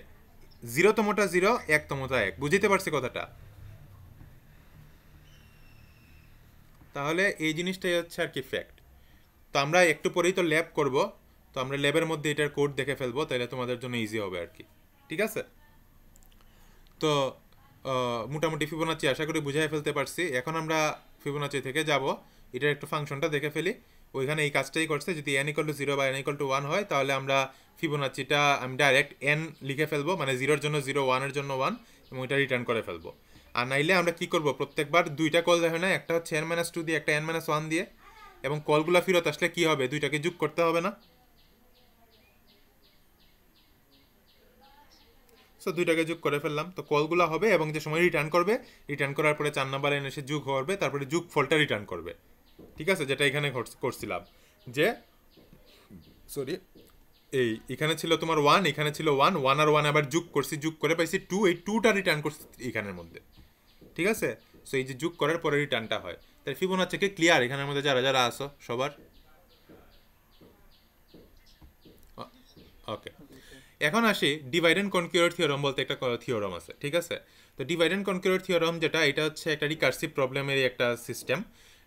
0তমটা 0, 1তমটা 1, বুঝতে পারছি কথাটা? তাহলে এই জিনিসটাই হচ্ছে আর কি ফ্যাক্ট। তো আমরা একটু পরেই তো ল্যাব করব, তো আমরা ল্যাবের মধ্যে এটার কোড দেখে ফেলবো, তাহলে তোমাদের জন্য ইজি হবে আর কি। ঠিক আছে, তো মোটামুটি ফিবোনাচি আশা করি বুঝাই ফেলতে পারছি। এখন আমরা ফিবোনাচি থেকে যাব এটার একটু ফাংশনটা দেখে ফেলি। ওইখানে এই কাজটাই করছে, যদি n=0 বা n=1 হয় তাহলে আমরা ফিবোনাচিটা আমি ডাইরেক্ট n লিখে ফেলবো, মানে 0-এর জন্য 0, 1-এর জন্য 1, এবং ওইটা রিটার্ন করে ফেলবো। আর নাইলে আমরা কি করব, প্রত্যেকবার দুইটা কল দেখে না, একটা হচ্ছে n-2 দিয়ে একটা n-1 দিয়ে, এবং কলগুলো ফেরত আসলে কি হবে, দুইটাকে যোগ করতে হবে না? সো দুইটাকে যোগ করে ফেললাম, তো কলগুলো হবে এবং যে সময় রিটার্ন করবে, রিটার্ন করার পরে 4 নাম্বার এনে এসে যোগ হবে, তারপরে যোগ ফলটা রিটার্ন করবে। ঠিক আছে, যেটা এখানে করছিলাম যে সরি এই এখানে ছিল তোমার 1, এখানে ছিল 1, 1 আর 1 আবার যোগ করছি, যোগ করে পাইছি 2, এই 2টা রিটার্ন করছি এখানের মধ্যে। ঠিক আছে, সো এই যে যোগ করার পরে রিটার্নটা হয়। তাই ফিবোনাচি কি ক্লিয়ার এখানের মধ্যে যারা যারা আসো সবার? ওকে, এখন আসি ডিভাইড অ্যান্ড কনকিউর থিওরাম বলতে একটা থিওরাম আছে। ঠিক আছে, তো ডিভাইড অ্যান্ড কনকিউর থিওরাম যেটা, এটা হচ্ছে একটা রিকার্সিভ প্রবলেমের একটা সিস্টেম।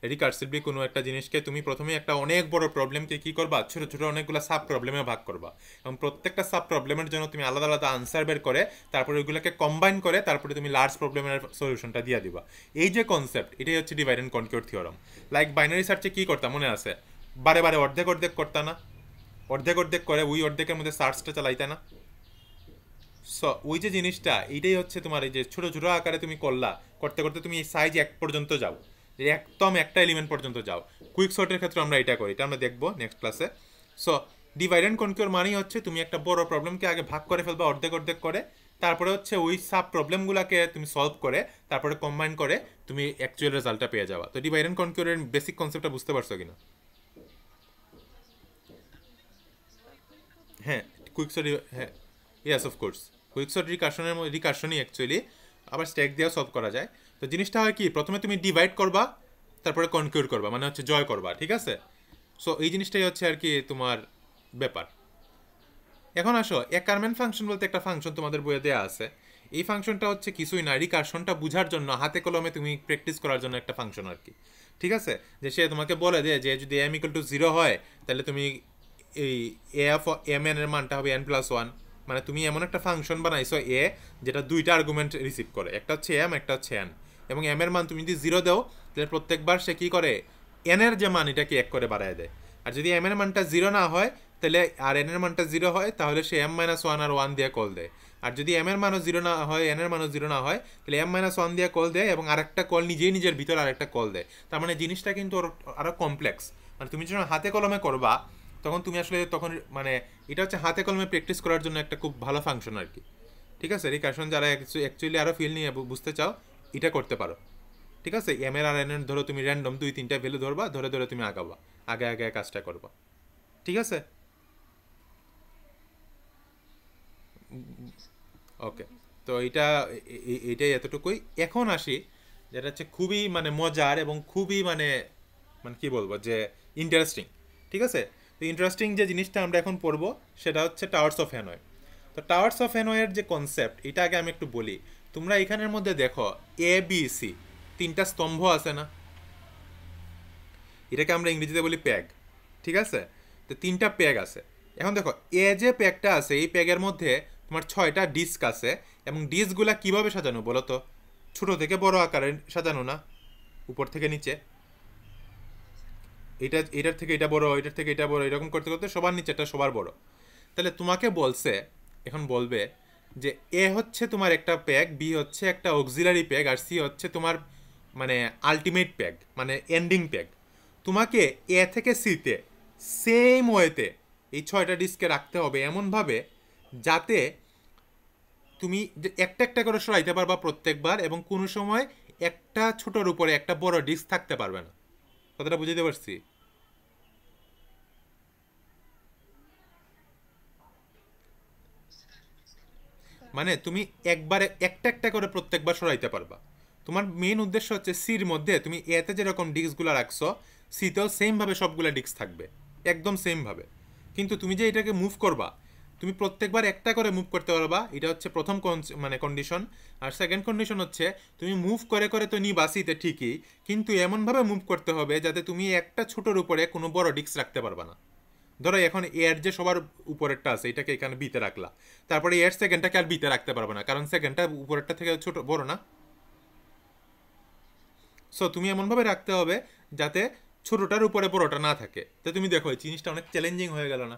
রিকার্সিভলি কোনো একটা জিনিসকে তুমি প্রথমে একটা অনেক বড় প্রবলেমকে কি করবা, ছোট ছোট অনেকগুলো সাব প্রবলেমে ভাগ করবা, এবং প্রত্যেকটা সাব প্রবলেমের জন্য তুমি আলাদা আলাদা আনসার বের করে তারপরে ওইগুলোকে কম্বাইন করে তারপরে তুমি লার্জ প্রবলেমের সলিউশনটা দিয়ে দিবা। এই যে কনসেপ্ট, এটাই হচ্ছে divide and conquer theorem. Like binary সার্চে কি করতাম মনে আছে, বারে বারে অর্ধেক অর্ধেক করতা না, অর্ধেক অর্ধেক করে ওই অর্ধেকের মধ্যে সার্চটা চালাইতে না। সো ওই যে জিনিসটা, এইটাই হচ্ছে তোমার এই যে ছোটো ছোটো আকারে তুমি করলা, করতে করতে তুমি এই সাইজ এক পর্যন্ত যাও, একদম একটা এলিমেন্ট পর্যন্ত যাও। কুইক সর্টের ক্ষেত্রে আমরা এটা করি, এটা আমরা দেখবো নেক্সট ক্লাসে। সো ডিভাইড অ্যান্ড কনকিউর মানেই হচ্ছে তুমি একটা বড় প্রবলেমকে আগে ভাগ করে ফেলবা অর্ধেক অর্ধেক করে, তারপরে হচ্ছে ওই সাব প্রবলেমগুলোকে তুমি সলভ করে তারপরে কম্বাইন করে তুমি অ্যাকচুয়াল রেজাল্টটা পেয়ে যাওয়া। তো ডিভাইড অ্যান্ড কনকিউরের বেসিক কনসেপ্টটা বুঝতে পারছো কিনা? হ্যাঁ, কুইকসর্ট, হ্যাঁ, ইয়েস অফকোর্স। কুইকসর্ট রিকার্শনই অ্যাকচুয়ালি আবার স্ট্যাক দিয়েও সলভ করা যায়। তো জিনিসটা হয় কি, প্রথমে তুমি ডিভাইড করবা তারপরে কনকিউর করবা, মানে হচ্ছে জয় করবা, ঠিক আছে? সো এই জিনিসটাই হচ্ছে আর কি তোমার ব্যাপার। এখন আসো, অ্যাকারম্যান ফাংশন বলতে একটা ফাংশন তোমাদের বইয়ে দেওয়া আছে। এই ফাংশনটা হচ্ছে কিছুই না, রিকার্শনটা বোঝার জন্য হাতে কলমে তুমি প্র্যাকটিস করার জন্য একটা ফাংশন আর কি, ঠিক আছে? যে সে তোমাকে বলে দেয় যে যদি m = 0 হয় তাহলে তুমি এই এ অফ এম এন এর মানটা হবে n+1। মানে তুমি এমন একটা ফাংশন বানাইছো এ, যেটা দুইটা আর্গুমেন্ট রিসিভ করে, একটা হচ্ছে এম, একটা হচ্ছে এন, এবং এম এর মান তুমি যদি 0 দাও তাহলে প্রত্যেকবার সে কী করে, এন এর যে মান এটাকে 1 করে বাড়ায় দেয়। আর যদি এম এর মানটা 0 না হয় তাহলে, আর এন এর মানটা 0 হয়, তাহলে সে m-1 আর 1 দিয়ে কল দেয়। আর যদি এম এর মানও 0 না হয়, এন এর মানও 0 না হয়, তাহলে m-1 দিয়ে কল দেয় এবং আরেকটা কল নিজেই নিজের ভিতর আরেকটা কল দেয়। তার মানে জিনিসটা কিন্তু আরও কমপ্লেক্স। মানে তুমি যখন হাতে কলমে করবা তখন তুমি আসলে তখন মানে এটা হচ্ছে হাতে কলমে প্র্যাকটিস করার জন্য একটা খুব ভালো ফাংশন আর কি, ঠিক আছে? রিকার্শন যারা অ্যাকচুয়ালি আরও ফিল নিয়ে বুঝতে চাও এটা করতে পারো, ঠিক আছে? এম এর আর এন এর ধরো তুমি র্যান্ডম 2-3টা ভ্যালু ধরবা, ধরে ধরে তুমি আগাবা, আগে আগে কাজটা করবা, ঠিক আছে? ওকে, তো এইটাই এতটুকুই। এখন আসি যেটা হচ্ছে খুবই মানে মজার এবং খুবই মানে মানে কি বলবো যে ইন্টারেস্টিং, ঠিক আছে? তো ইন্টারেস্টিং যে জিনিসটা আমরা এখন পড়বো সেটা হচ্ছে টাওয়ার্স অফ হ্যানয়। তো টাওয়ার্স অফ হ্যানয়ের যে কনসেপ্ট, এটা আগে আমি একটু বলি। তোমরা এখানের মধ্যে দেখো ABC, তিনটা স্তম্ভ আছে না? এটাকে আমরা ইংরেজিতে বলি প্যাগ, ঠিক আছে? তো তিনটা প্যাগ আছে। এখন দেখো এ যে প্যাগটা আছে, এই প্যাগের মধ্যে তোমার 6টা ডিস্ক আছে, এবং ডিস্কগুলা কিভাবে সাজানো বলো তো? ছোট থেকে বড় আকারে সাজানো না, উপর থেকে নিচে, এটার থেকে এটা বড়, এটার থেকে এটা বড়, এরকম করতে করতে সবার নিচেটা সবার বড়। তাহলে তোমাকে বলছে, এখন বলবে যে এ হচ্ছে তোমার একটা প্যাগ, বি হচ্ছে একটা অক্সিলারি প্যাগ, আর সি হচ্ছে তোমার মানে আলটিমেট প্যাগ, মানে এন্ডিং প্যাগ। তোমাকে এ থেকে সিতে সেম ওয়েতে এই 6টা ডিস্কে রাখতে হবে এমনভাবে যাতে তুমি একটা একটা করে সরাইতে পারবা প্রত্যেকবার, এবং কোনো সময় একটা ছোটোর উপরে একটা বড় ডিস্ক থাকতে পারবে না। কথাটা বুঝতে পারছি? মানে তুমি একবারে একটা একটা করে প্রত্যেকবার সরাইতে পারবা। তোমার মেইন উদ্দেশ্য হচ্ছে সির মধ্যে তুমি এতে যেরকম ডিস্কগুলো রাখছো, সিতেও সেমভাবে সবগুলো ডিস্ক থাকবে, একদম সেমভাবে। কিন্তু তুমি যে এটাকে মুভ করবা, তুমি প্রত্যেকবার একটা করে মুভ করতে পারবা, এটা হচ্ছে প্রথম মানে কন্ডিশন। আর সেকেন্ড কন্ডিশন হচ্ছে তুমি মুভ করে করে তো নিবা সিতে ঠিকই, কিন্তু এমনভাবে মুভ করতে হবে যাতে তুমি একটা ছোটোর উপরে কোনো বড় ডিস্ক রাখতে পারবা না। ধরো এখন এর যে সবার উপরেরটা আছে এটাকে এখানে বিতে রাখলা, তারপরে এর সেকেন্ডটাকে আর বিতে রাখতে পারবে না, কারণ সেকেন্ডটা উপরেরটা থেকে ছোট বড় না। সো তুমি এমনভাবে রাখতে হবে যাতে ছোটটার উপরে বড়টা না থাকে। তো তুমি দেখো এই জিনিসটা অনেক চ্যালেঞ্জিং হয়ে গেল না?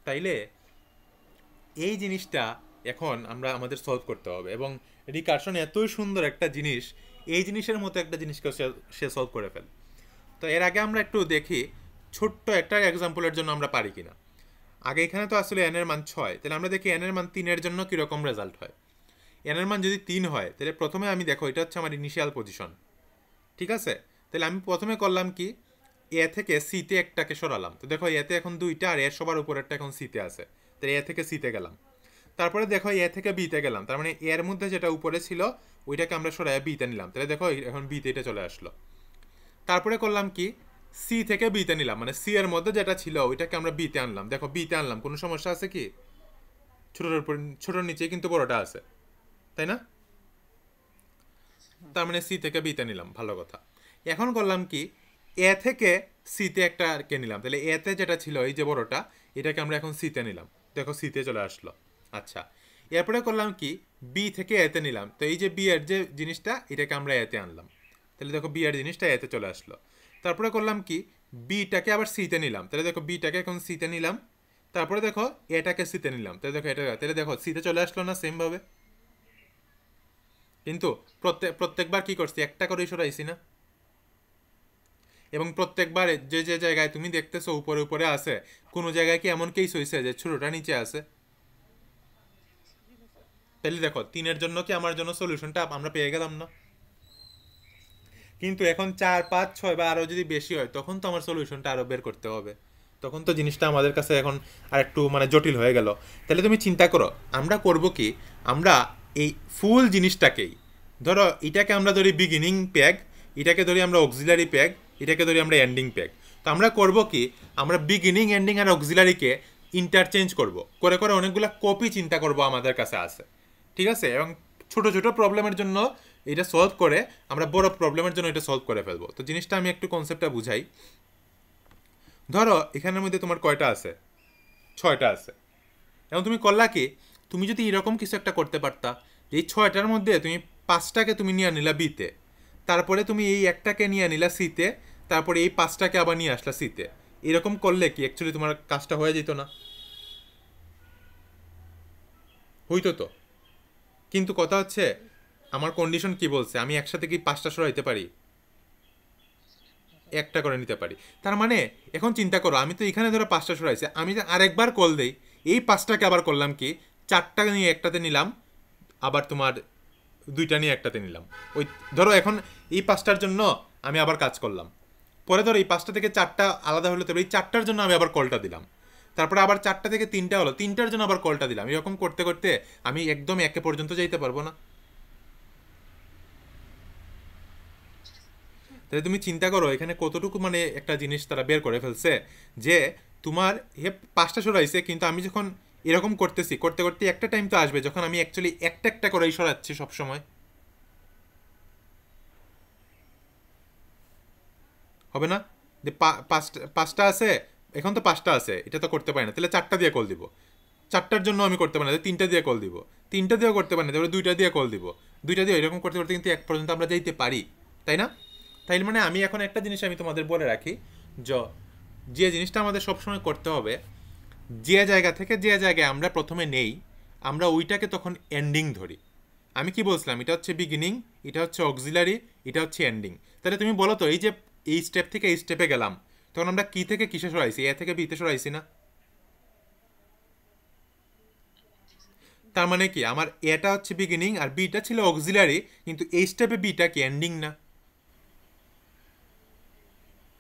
তাইলে এই জিনিসটা এখন আমরা আমাদের সলভ করতে হবে, এবং রিকার্শন এতই সুন্দর একটা জিনিস, এই জিনিসের মতো একটা জিনিসকে সে সলভ করে ফেলে। তো এর আগে আমরা একটু দেখি ছোট্ট একটা এক্সাম্পলের জন্য আমরা পারি কিনা। আগে এখানে তো আসলে এন এর মান 6, তাহলে আমরা দেখি এন এর মান 3-এর জন্য কীরকম রেজাল্ট হয়। এন এর মান যদি 3 হয় তাহলে প্রথমে আমি দেখো এটা হচ্ছে আমার ইনিশিয়াল পজিশন, ঠিক আছে? তাহলে আমি প্রথমে করলাম কি, এ থেকে সিতে একটাকে সরালাম। তো দেখো এতে এখন 2টা, আর এর সবার উপরেরটা এখন সিতে আছে, তাহলে এ থেকে সিতে গেলাম। তারপরে দেখো এ থেকে বিতে গেলাম, তার মানে এর মধ্যে যেটা উপরে ছিল ওইটাকে আমরা সরাই বিতে নিলাম, তাহলে দেখো এখন বিতে এটা চলে আসলো। তারপরে করলাম কি, সি থেকে বিতে নিলাম, মানে সি এর মধ্যে যেটা ছিল ওইটাকে আমরা বিতে আনলাম, দেখো বিতে আনলাম, কোনো সমস্যা আছে কি? ছোটোর উপর ছোটোর নিচে কিন্তু বড়টা আছে, তাই না? তার মানে সি থেকে বিতে নিলাম, ভালো কথা। এখন করলাম কি, এ থেকে সিতে একটা কে নিলাম, তাহলে এতে যেটা ছিল এই যে বড়টা, এটাকে আমরা এখন সিতে নিলাম, দেখো সিতে চলে আসলো। আচ্ছা, এরপরে করলাম কি, বি থেকে এতে নিলাম, তো এই যে বি এর যে জিনিসটা এটাকে আমরা এতে আনলাম, তাহলে দেখো বি এর জিনিসটা এতে চলে আসলো। তারপরে করলাম কি, বিটাকে আবার সিতে নিলাম, তাহলে দেখো বিটাকে এখন সিতে নিলাম, তারপরে দেখো এটাকে সিতে নিলাম, তাহলে দেখো এটা, তাহলে দেখো সিতে চলে আসলো না সেম ভাবে। কিন্তু প্রত্যেকবার কি করছি, একটা করে সরাইছি না, এবং প্রত্যেকবার যে যে জায়গায় তুমি দেখতেছো উপরে উপরে আছে, কোনো জায়গায় কি এমন কেস হয়েছে যে ছোটটা নিচে আছে? তাহলে দেখো তিনের জন্য কি আমার জন্য সলিউশনটা আমরা পেয়ে গেলাম না? কিন্তু এখন 4 5 6 বা আরো যদি বেশি হয় তখন তো আমার সলিউশনটা আরো বের করতে হবে, তখন তো জিনিসটা আমাদের কাছে এখন আর একটু মানে জটিল হয়ে গেল। তাহলে তুমি চিন্তা করো আমরা করব কি, আমরা এই ফুল জিনিসটাকেই, ধরো এটাকে আমরা ধরি বিগিনিং প্যাগ, এটাকে ধরি আমরা অক্সিলারি প্যাগ, এটাকে ধরি আমরা এন্ডিং প্যাগ। তো আমরা করব কি, আমরা বিগিনিং এন্ডিং আর অক্সিলারিকে ইন্টারচেঞ্জ করব, করে করে অনেকগুলো কপি চিন্তা করব আমাদের কাছে আছে, ঠিক আছে? এবং ছোট ছোট প্রবলেমের জন্য এটা সলভ করে আমরা বড় প্রবলেমের জন্য এটা সলভ করে ফেলবো। তো জিনিসটা আমি একটু কনসেপ্টটা বুঝাই। ধরো এখানের মধ্যে তোমার কয়টা আছে, 6টা আছে। এবং তুমি করলা কি, তুমি যদি এরকম কিছু একটা করতে পারতা, এই 6টার মধ্যে তুমি 5টাকে তুমি নিয়ে নিলা বিতে, তারপরে তুমি এই একটাকে নিয়ে নিলা সিতে, তারপরে এই 5টাকে আবার নিয়ে আসলা সিতে, এরকম করলে কি অ্যাকচুয়ালি তোমার কাজটা হয়ে যেত না? হইতো তো। কিন্তু কথা হচ্ছে, আমার কন্ডিশন কি বলছে, আমি একসাথে কি 5টা সরাইতে পারি? একটা করে নিতে পারি। তার মানে এখন চিন্তা করো, আমি তো এখানে ধরো 5টা সরাইছে, আমি যে আরেকবার কল দেই, এই 5টাকে আবার করলাম কি, 4টা নিয়ে একটাতে নিলাম, আবার তোমার 2টা নিয়ে একটাতে নিলাম। ওই ধরো এখন এই 5টার জন্য আমি আবার কাজ করলাম, পরে ধরো এই 5টা থেকে 4টা আলাদা হলো, তবে এই 4টার জন্য আমি আবার কলটা দিলাম, তারপরে আবার 4টা থেকে 3টা হলো, 3টার জন্য আবার কলটা দিলাম, এরকম করতে করতে আমি একদম একে পর্যন্ত যাইতে পারবো না? তাহলে তুমি চিন্তা করো এখানে কতটুকু মানে একটা জিনিস তারা বের করে ফেলছে, যে তোমার 5টা সরাইছে, কিন্তু আমি যখন এরকম করতেছি, করতে করতে একটা টাইম তো আসবে যখন আমি অ্যাকচুয়ালি একটা একটা করেই সরাচ্ছি সবসময়, হবে না? যে 5টা আছে, এখন তো 5টা আছে, এটা তো করতে পারি না, তাহলে 4টা দিয়ে কল দিব, 4টার জন্য আমি করতে পারি না, 3টা দিয়ে কল দিব, 3টা দিয়েও করতে পারি না, তারপরে 2টা দিয়ে কল দিব, 2টা দিয়ে এরকম করতে করতে কিন্তু এক পর্যন্ত আমরা যাইতে পারি, তাই না? তাই মানে আমি এখন একটা জিনিস আমি তোমাদের বলে রাখি, যে জিনিসটা আমাদের সবসময় করতে হবে, যে জায়গা থেকে যে জায়গায় আমরা প্রথমে নেই, আমরা ওইটাকে তখন এন্ডিং ধরি। আমি কি বলছিলাম, এটা হচ্ছে বিগিনিং, এটা হচ্ছে অক্সিলারি, এটা হচ্ছে এন্ডিং। তাহলে তুমি বলো তো, এই যে এই স্টেপ থেকে এই স্টেপে গেলাম, তখন আমরা কি থেকে কিসে সরাইছি, এ থেকে বিতে সরাইছি না? তার মানে কি, আমার এটা হচ্ছে বিগিনিং আর বিটা ছিল অক্সিলারি, কিন্তু এই স্টেপে বিটা কি এন্ডিং না?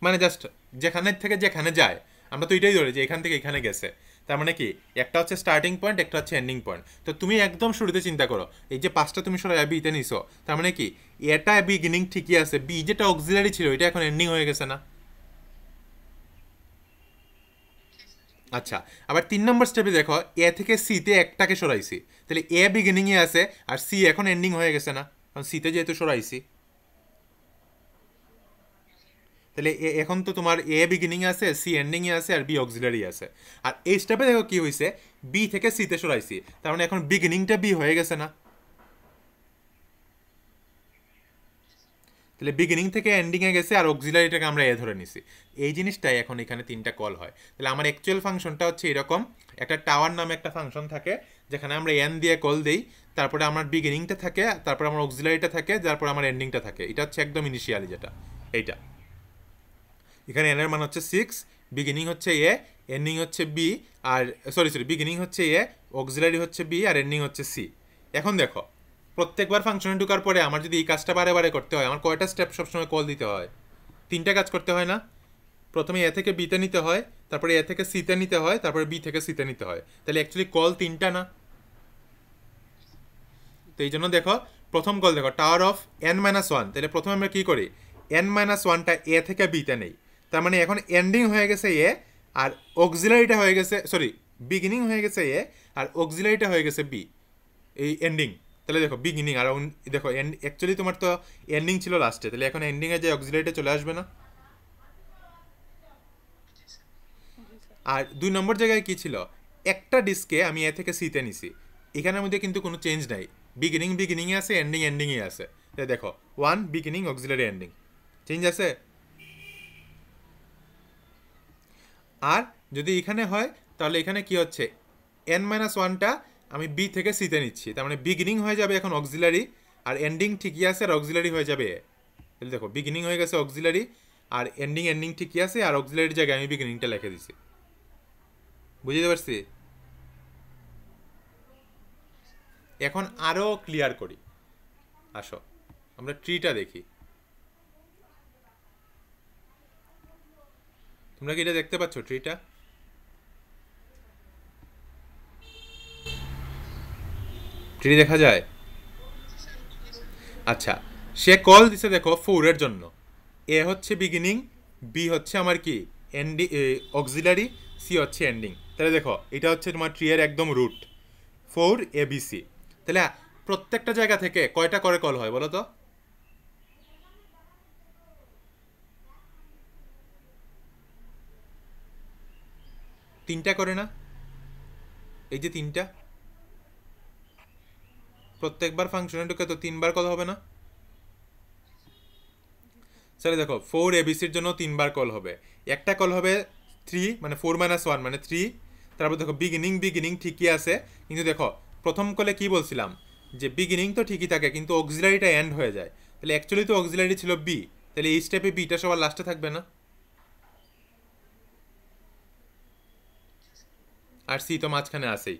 মানে জাস্ট যেখানে থেকে যেখানে যায়, আমরা তো এটাই ধরি যে এখান থেকে এখানে গেছে, তার মানে কি একটা হচ্ছে স্টার্টিং পয়েন্ট, একটা হচ্ছে এন্ডিং পয়েন্ট। তো তুমি একদম শুরুতে চিন্তা করো, এই যে 5টা তুমি সরাই বিতে নিছো, তার মানে কি এটা বিগিনিং ঠিকই আছে, বি যেটা অক্সিলারি ছিল এটা এখন এন্ডিং হয়ে গেছে না? আচ্ছা, আবার 3 নম্বর স্টেপে দেখো, এ থেকে সিতে একটাকে সরাইছি, তাহলে এ বিগিনিংয়ে আছে আর সি এখন এন্ডিং হয়ে গেছে না, কারণ সিতে যেহেতু সরাইছি। তাহলে এখন তো তোমার এ বিগিনিং আছে, সি এন্ডিং এ আছে, আর বি অক্সিলারি আছে। আর এই স্টেপে দেখো কি হয়েছে, বি থেকে সিতে সরাইছি, তার মানে এখন বিগিনিংটা বি হয়ে গেছে না? তাহলে বিগিনিং থেকে এন্ডিং এ গেছে আর অক্সিলারিটাকে আমরা এ ধরে নিছি। এই জিনিসটাই এখন এখানে 3টা কল হয়। তাহলে আমার অ্যাকচুয়াল ফাংশনটা হচ্ছে এরকম, একটা টাওয়ার নামে একটা ফাংশন থাকে, যেখানে আমরা এন দিয়ে কল দেই, তারপরে আমার বিগিনিংটা থাকে, তারপরে আমার অক্সিলারিটা থাকে, তারপরে আমার এন্ডিংটা থাকে। এটা হচ্ছে একদম ইনিশিয়ালি যেটা, এইটা। এখানে এন এর মান হচ্ছে 6, বিগিনিং হচ্ছে এ, এন্ডিং হচ্ছে বি, আর সরি সরি বিগিনিং হচ্ছে এ, অক্সিলারি হচ্ছে বি, আর এন্ডিং হচ্ছে সি। এখন দেখো, প্রত্যেকবার ফাংশনে ঢোকার পরে আমার যদি এই কাজটা বারে বারে করতে হয়, আমার কয়টা স্টেপ সবসময় কল দিতে হয়? 3টা কাজ করতে হয় না? প্রথমে এ থেকে বিতে নিতে হয়, তারপরে এ থেকে সিতে নিতে হয়, তারপরে বি থেকে সিতে নিতে হয়, তাহলে অ্যাকচুয়ালি কল 3টা না? তো এই জন্য দেখো, প্রথম কল দেখো টাওয়ার অফ n-1, তাহলে প্রথমে আমরা কি করি, n-1টা এ থেকে বিতে নেই, তার মানে এখন এন্ডিং হয়ে গেছে এ, আর অক্সিলারিটা হয়ে গেছে, সরি বিগিনিং হয়ে গেছে এ, আর অক্সিলারিটা হয়ে গেছে বি, এই এন্ডিং। তাহলে দেখো বিগিনিং আর দেখো অ্যাকচুয়ালি তোমার তো এন্ডিং ছিল লাস্টে, তাহলে এখন এন্ডিংয়ে যে অক্সিলারিটা চলে আসবে না? জি স্যার। আর 2 নম্বর জায়গায় কি ছিল, একটা ডিস্কে আমি এ থেকে সিতে নিছি, এখানের মধ্যে কিন্তু কোনো চেঞ্জ নাই, বিগিনিং বিগিনিংয়ে আছে, এন্ডিং এন্ডিংয়ে আছে। তাহলে দেখো one beginning auxiliary ending, change আছে। আর যদি এখানে হয় তাহলে এখানে কি হচ্ছে, n-1টা আমি বি থেকে সিতে নিচ্ছি, তার মানে বিগিনিং হয়ে যাবে এখন অক্সিলারি, আর এন্ডিং ঠিকই আছে, আর অক্সিলারি হয়ে যাবে এ। তাহলে দেখো বিগিনিং হয়ে গেছে অক্সিলারি, আর এন্ডিং এন্ডিং ঠিকই আছে, আর অক্সিলারির জায়গায় আমি বিগিনিংটা লিখে দিছি। বুঝতে পারছি? এখন আরও ক্লিয়ার করি, আসো আমরা ট্রিটা দেখি। তোমরা কি এটা দেখতে পাচ্ছ ট্রিটা? ট্রি দেখা যায়? আচ্ছা, সে কল দিছে দেখো 4 এর জন্য, এ হচ্ছে বিগিনিং, বি হচ্ছে আমার কি এন্ডি অক্সিলারি, সি হচ্ছে এন্ডিং। তাহলে দেখো এটা হচ্ছে তোমার ট্রি এর একদম রুট, 4 ABC। তাহলে প্রত্যেকটা জায়গা থেকে কয়টা করে কল হয় বলো তো? 3টা করে না? এই যে 3টা, প্রত্যেকবার ফাংশনে ঢুকে তো 3বার কল হবে না? তাহলে দেখো 4 ABCর জন্য 3বার কল হবে, একটা কল হবে 3 মানে 4-1 মানে 3। তারপর দেখো বিগিনিং বিগিনিং ঠিকই আছে, কিন্তু দেখো প্রথম কলে কি বলছিলাম, যে বিগিনিং তো ঠিকই থাকে কিন্তু অক্সিলারিটা এন্ড হয়ে যায়, তাহলে অ্যাকচুয়ালি তো অক্সিলারি ছিল বি, তাহলে এই স্টেপে বিটা সবার লাস্টে থাকবে না? আর সি তো মাঝখানে আসেই।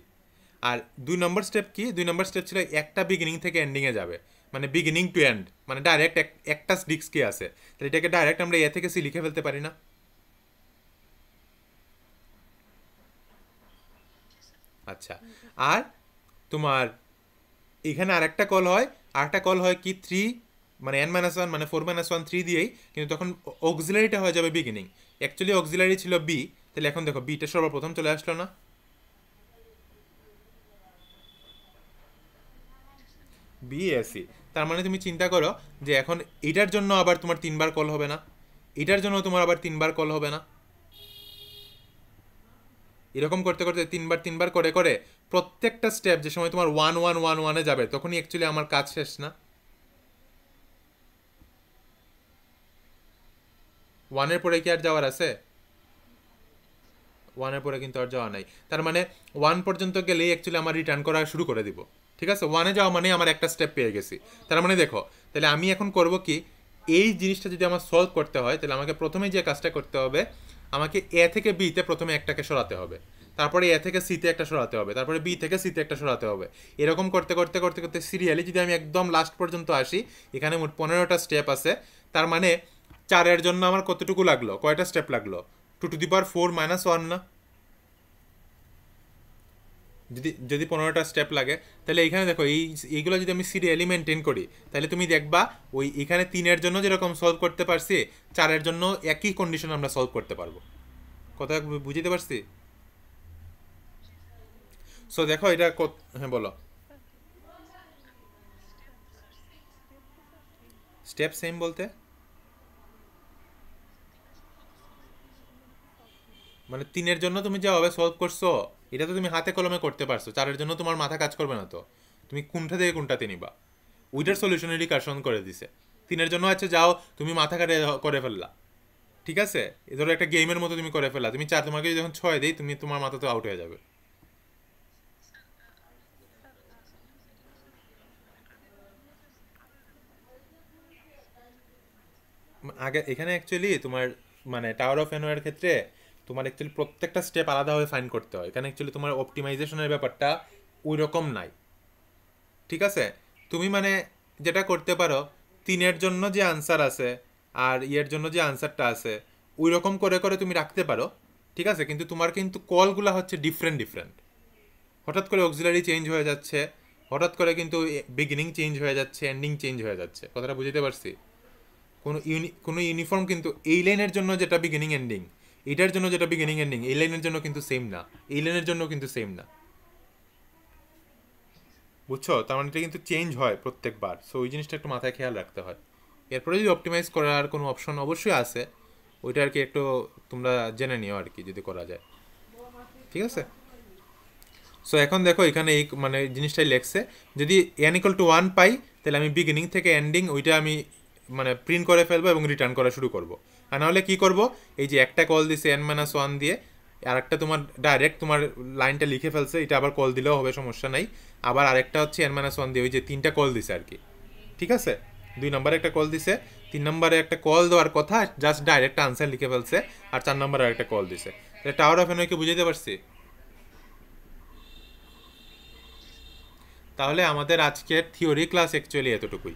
আর 2 নম্বর স্টেপ কি, 2 নম্বর স্টেপ ছিল একটা বিগিনিং থেকে এন্ডিংয়ে যাবে, মানে বিগিনিং টু এন্ড, মানে ডাইরেক্ট একটা ডিস্ক কি আছে, তাহলে এটাকে ডাইরেক্ট আমরা এ থেকে সি লিখে ফেলতে পারি না? আচ্ছা, জি আর তোমার এখানে আরেকটা কল হয়, আরেকটা কল হয় কি 3, মানে n-1 মানে 4-1 3 দিয়েই, কিন্তু তখন অক্সিলারিটা হয়ে যাবে বিগিনিং, অ্যাকচুয়ালি অক্সিলারি ছিল বি, তাহলে এখন দেখো বিটা সর্বপ্রথম চলে আসলো না? বিএসসি, তার মানে তুমি চিন্তা করো যে এখন এটার জন্য আবার তোমার 3বার কল হবে না, এটার জন্য তোমার আবার 3বার কল হবে না, এরকম করতে করতে 3বার 3বার করে করে প্রত্যেকটা স্টেপ যে সময় তোমার 1-1-1-1-এ যাবে তখনই অ্যাকচুয়ালি আমার কাজ শেষ না? 1-এর পরে কি আর যাওয়ার আছে? 1-এর পরে কিন্তু আর যাওয়া নাই, তার মানে 1 পর্যন্ত গেলেই অ্যাকচুয়ালি আমার রিটার্ন করা শুরু করে দিব। ঠিক আছে, 1-এ যাওয়া মানে আমার একটা স্টেপ পেয়ে গেছি। তার মানে দেখো, তাহলে আমি এখন করব কি, এই জিনিসটা যদি আমার সলভ করতে হয় তাহলে আমাকে প্রথমে যে কাজটা করতে হবে, আমাকে এ থেকে বিতে প্রথমে একটাকে সরাতে হবে, তারপরে এ থেকে সিতে একটা সরাতে হবে, তারপরে বি থেকে সিতে একটা সরাতে হবে, এরকম করতে করতে করতে করতে সিরিয়ালি যদি আমি একদম লাস্ট পর্যন্ত আসি, এখানে মোট 15টা স্টেপ আছে। তার মানে 4-এর জন্য আমার কতটুকু লাগলো, কয়টা স্টেপ লাগলো, 2⁴ - 1 না? যদি যদি 15টা স্টেপ লাগে, তাহলে এইখানে দেখো এইগুলো যদি আমি সিরিয়ালি মেনটেন করি, তাহলে তুমি দেখবা ওই এখানে 3-এর জন্য যেরকম সলভ করতে পারছি, 4-এর জন্য একই কন্ডিশন আমরা সলভ করতে পারবো। কথা বুঝতে পারছি? সো দেখো এটা হ্যাঁ বলো। স্যার। স্টেপ তো স্যার সেম। স্টেপ সেম বলতে? সলভ করবো। মানে 3-এর জন্য তুমি যেভাবে সলভ করছো, এটা তো তুমি হাতে কলমে করতে পারছো, 4-এর জন্য তোমার মাথা কাজ করবে না তো, তুমি কোনটা থেকে কোনটাতে নিবা? ওইটার সলিউশনের রিকার্শন করে দিছে। 3-এর জন্য আছে যাও তুমি মাথা কাটে করে ফেললা, ঠিক আছে, এ ধরো একটা গেমের মতো তুমি করে ফেলা, তুমি 4, তোমাকে যদি যখন 6 দেই তুমি তোমার মাথা তো আউট হয়ে যাবে। স্যার আগে এখানে অ্যাকচুয়ালি তোমার মানে টাওয়ার অফ এনোয়ার ক্ষেত্রে তোমার অ্যাকচুয়ালি প্রত্যেকটা স্টেপ আলাদাভাবে ফাইন করতে হয়, এখানে অ্যাকচুয়ালি তোমার অপটিমাইজেশনের ব্যাপারটা ওই রকম নাই। ঠিক আছে, তুমি মানে যেটা করতে পারো, 3-এর জন্য যে আনসার আছে আর ইয়ের জন্য যে আনসারটা আছে ওই রকম করে করে তুমি রাখতে পারো। ঠিক আছে, কিন্তু তোমার কিন্তু কলগুলো হচ্ছে ডিফারেন্ট ডিফারেন্ট, হঠাৎ করে অক্সিলারি চেঞ্জ হয়ে যাচ্ছে, হঠাৎ করে কিন্তু বিগিনিং চেঞ্জ হয়ে যাচ্ছে, এন্ডিং চেঞ্জ হয়ে যাচ্ছে, কথাটা বুঝতে পারছি? কোনো ইউনিফর্ম কিন্তু এই লাইনের জন্য যেটা বিগিনিং এন্ডিং, এটার জন্য যেটা বিগিনিং এন্ডিং এই লাইনের জন্য কিন্তু সেম না, এই লাইনের জন্য কিন্তু সেম না। বুঝছো? তার মানে এটা কিন্তু চেঞ্জ হয় প্রত্যেকবার, সো ওই জিনিসটা একটু মাথায় খেয়াল রাখতে হয়। এরপরে যদি অপটিমাইজ করার কোনো অপশন অবশ্যই আছে, ওইটা আর কি একটু তোমরা জেনে নিও আর কি, যদি করা যায়। ঠিক আছে? সো এখন দেখো এখানে এই মানে জিনিসটাই লেখছে, যদি n=1 পাই তাহলে আমি বিগিনিং থেকে এন্ডিং ওইটা আমি মানে প্রিন্ট করে ফেলবো এবং রিটার্ন করা শুরু করব। আর নাহলে কী করব, এই যে একটা কল দিছে n-1 দিয়ে, আর একটা তোমার ডাইরেক্ট তোমার লাইনটা লিখে ফেলছে, এটা আবার কল দিলেও হবে, সমস্যা নাই। আবার আরেকটা হচ্ছে n-1 দিয়ে, ওই যে তিনটা কল দিছে আর কি। ঠিক আছে? 2 নম্বরে একটা কল দিছে, 3 নম্বরে একটা কল দেওয়ার কথা, জাস্ট ডাইরেক্ট আনসার লিখে ফেলছে, আর 4 নম্বরে আরেকটা কল দিছে। টাওয়ার অফ এনওয়েকে বুঝাইতে পারছি? তাহলে আমাদের আজকের থিওরি ক্লাস অ্যাকচুয়ালি এতটুকুই।